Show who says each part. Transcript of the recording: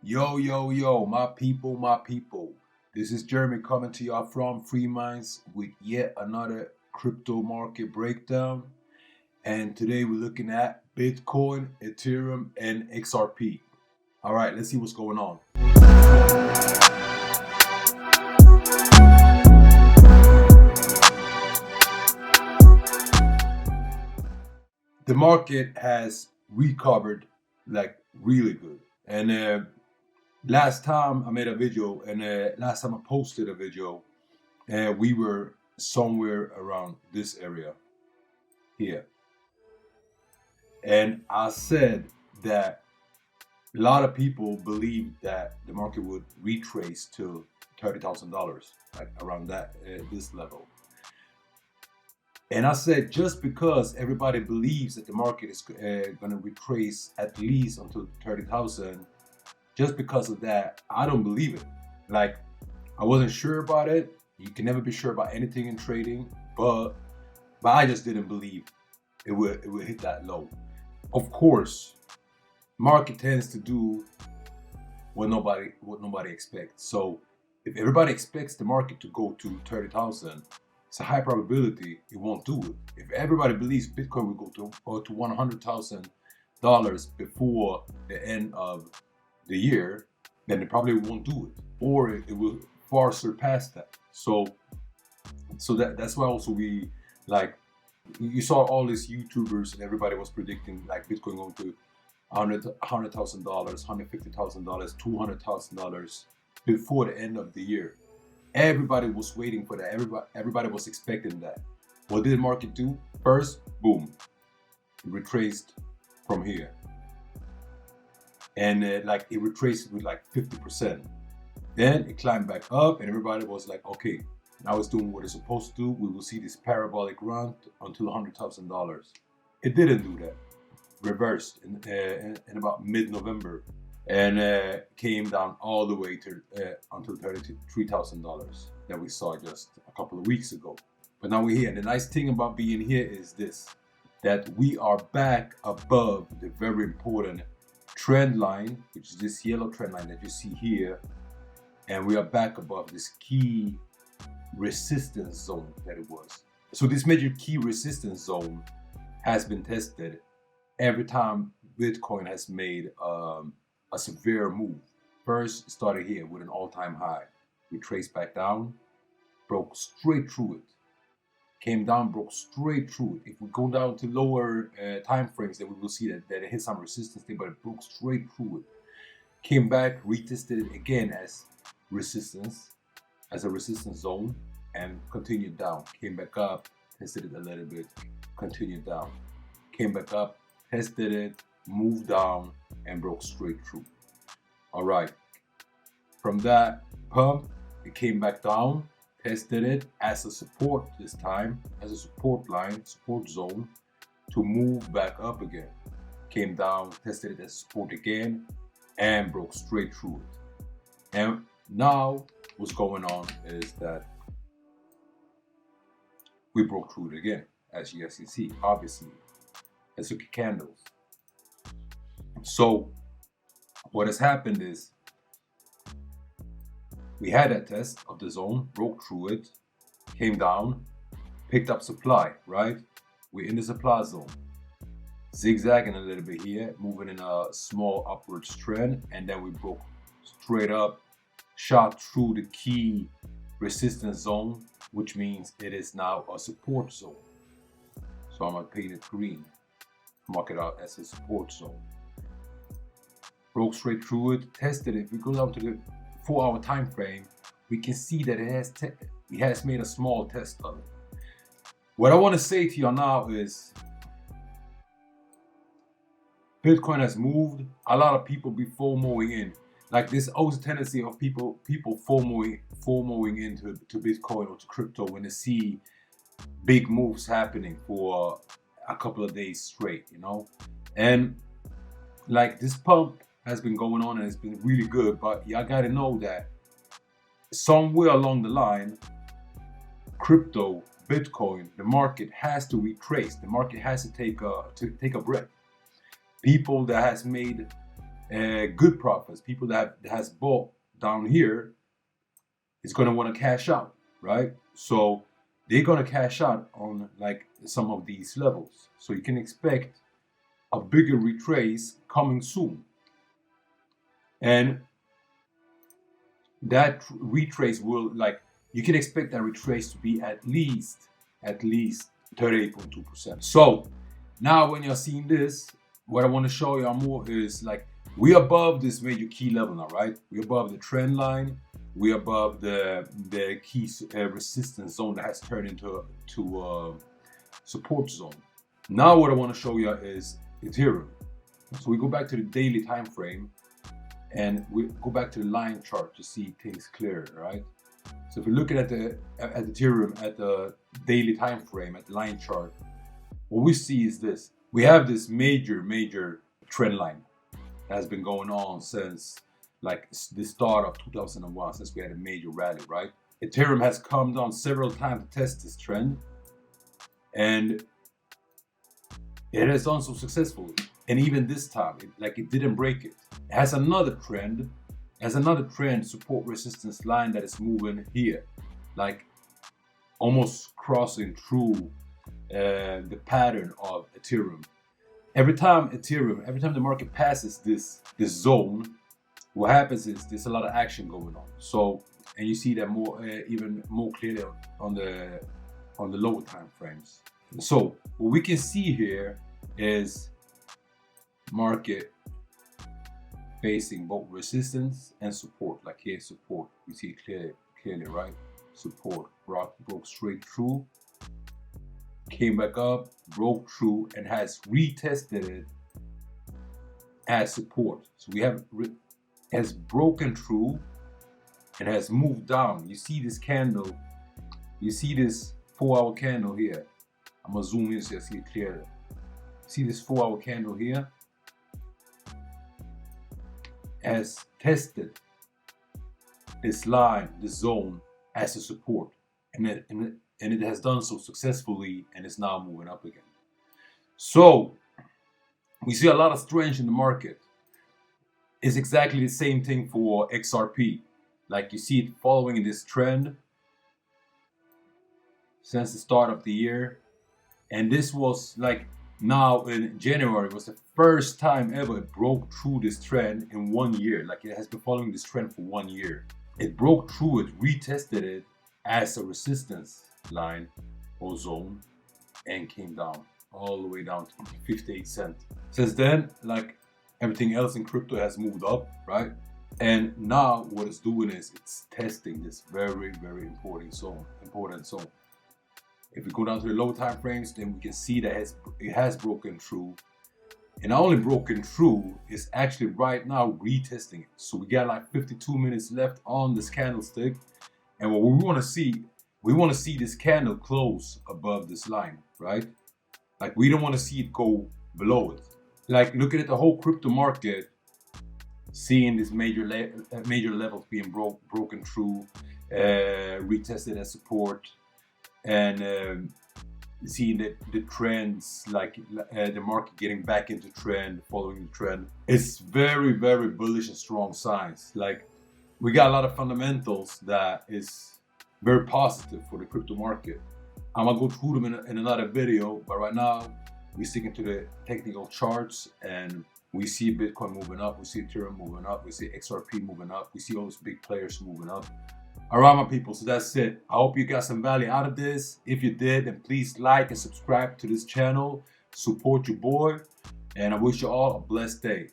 Speaker 1: Yo, yo, yo, my people, my people. This is Jeremy coming to y'all from Free Minds with yet another crypto market breakdown. And today we're looking at Bitcoin, Ethereum, and XRP. All right, let's see what's going on. The market has recovered like really good. And last time I made a video, and last time I posted a video, we were somewhere around this area here. And I said that a lot of people believe that the market would retrace to $30,000, like around that this level. And I said just because everybody believes that the market is going to retrace at least until 30,000, just because of that, I don't believe it. Like, I wasn't sure about it. You can never be sure about anything in trading, but I just didn't believe it would hit that low. Of course, market tends to do what nobody expects. So if everybody expects the market to go to 30,000, it's a high probability it won't do it. If everybody believes Bitcoin will go to $100,000 before the end of the year, then it probably won't do it, or it will far surpass that. So that's why also we like, you saw all these YouTubers and everybody was predicting like Bitcoin going to $100,000, $150,000, $200,000 before the end of the year. Everybody was waiting for that. Everybody was expecting that. What did the market do? First, boom, it retraced from here, and it retraced with like 50%. Then it climbed back up, and everybody was like, okay, now it's doing what it's supposed to do. We will see this parabolic run until $100,000. It didn't do that. Reversed in about mid-November, and came down all the way to until $33,000 that we saw just a couple of weeks ago. But now we're here, and the nice thing about being here is this: that we are back above the very important trend line, which is this yellow trend line that you see here, and we are back above this key resistance zone that it was. So this major key resistance zone has been tested every time Bitcoin has made a severe move. First, it started here with an all-time high. We traced back down, broke straight through it. Came down, broke straight through it. If we go down to lower time frames, then we will see that it hit some resistance there, but it broke straight through it. Came back, retested it again as resistance, as a resistance zone, and continued down. Came back up, tested it a little bit, continued down. Came back up, tested it, moved down, and broke straight through. All right. From that pump, it came back down, tested it as a support this time, as a support line, support zone, to move back up again. Came down, tested it as support again, and broke straight through it. And now what's going on is that we broke through it again, as you guys can see, obviously. Let's look at candles. So what has happened is we had a test of the zone, broke through it, came down, picked up supply, right? We're in the supply zone, zigzagging a little bit here, moving in a small upwards trend, and then we broke straight up, shot through the key resistance zone, which means it is now a support zone. So I'm gonna paint it green, mark it out as a support zone. Broke straight through it, tested it. If we go down to the 4-hour time frame, we can see that it has made a small test of it. What I want to say to you now is Bitcoin has moved. A lot of people be FOMOing in. Like, there's always a tendency of people FOMOing into Bitcoin or to crypto when they see big moves happening for a couple of days straight, you know? And like, this pump has been going on and it's been really good, but y'all gotta know that somewhere along the line, crypto, Bitcoin, the market has to retrace. The market has to take a breath. People that has made good profits. People that has bought down here is going to want to cash out, right? So they're going to cash out on like some of these levels. So you can expect a bigger retrace coming soon. And that retrace will, like, you can expect that retrace to be at least 38.2%. So now when you're seeing this, what I want to show you more is like we're above this major key level now, right? We're above the trend line. We're above the key resistance zone that has turned into a support zone. Now what I want to show you is Ethereum. So we go back to the daily time frame and we go back to the line chart to see things clearer, right? So if we're looking at Ethereum at the daily time frame, at the line chart, what we see is this. We have this major trend line that has been going on since like the start of 2001, since we had a major rally, right? Ethereum has come down several times to test this trend, and it has done so successfully. And even this time, it didn't break it. It has another trend, support resistance line that is moving here, like almost crossing through the pattern of Ethereum. Every time the market passes this zone, what happens is there's a lot of action going on. So, and you see that even more clearly on the lower time frames. So what we can see here is market facing both resistance and support. Like here's support, we see it clearly, right? Support broke straight through, came back up, broke through, and has retested it as support. So we have has broken through and has moved down. You see this candle, you see this 4-hour candle here. I'm gonna zoom in so you see it clearly. See this 4-hour candle here has tested this line, this zone as a support, and it has done so successfully, and it's now moving up again. So we see a lot of strength in the market. It's exactly the same thing for XRP. Like you see it following this trend since the start of the year, and this was like now in January was the first time ever it broke through this trend in 1 year. Like it has been following this trend for 1 year. It broke through it, retested it as a resistance line or zone, and came down all the way down to 58 cents. Since then, like everything else in crypto has moved up, right? And now what it's doing is it's testing this very important zone. If we go down to the low time frames, then we can see that it has broken through. And not only broken through, it's actually right now retesting it. So we got like 52 minutes left on this candlestick. And what we want to see this candle close above this line, right? Like we don't want to see it go below it. Like looking at the whole crypto market, seeing this major levels being broken through, retested as support, and seeing the trends, like the market getting back into trend, following the trend. It's very bullish and strong signs. Like we got a lot of fundamentals that is very positive for the crypto market. I'm gonna go through them in another video, but right now we're sticking to the technical charts, and we see Bitcoin moving up, we see Ethereum moving up, we see XRP moving up, we see all those big players moving up. All right, my people, so that's it. I hope you got some value out of this. If you did, then please like and subscribe to this channel. Support your boy, and I wish you all a blessed day.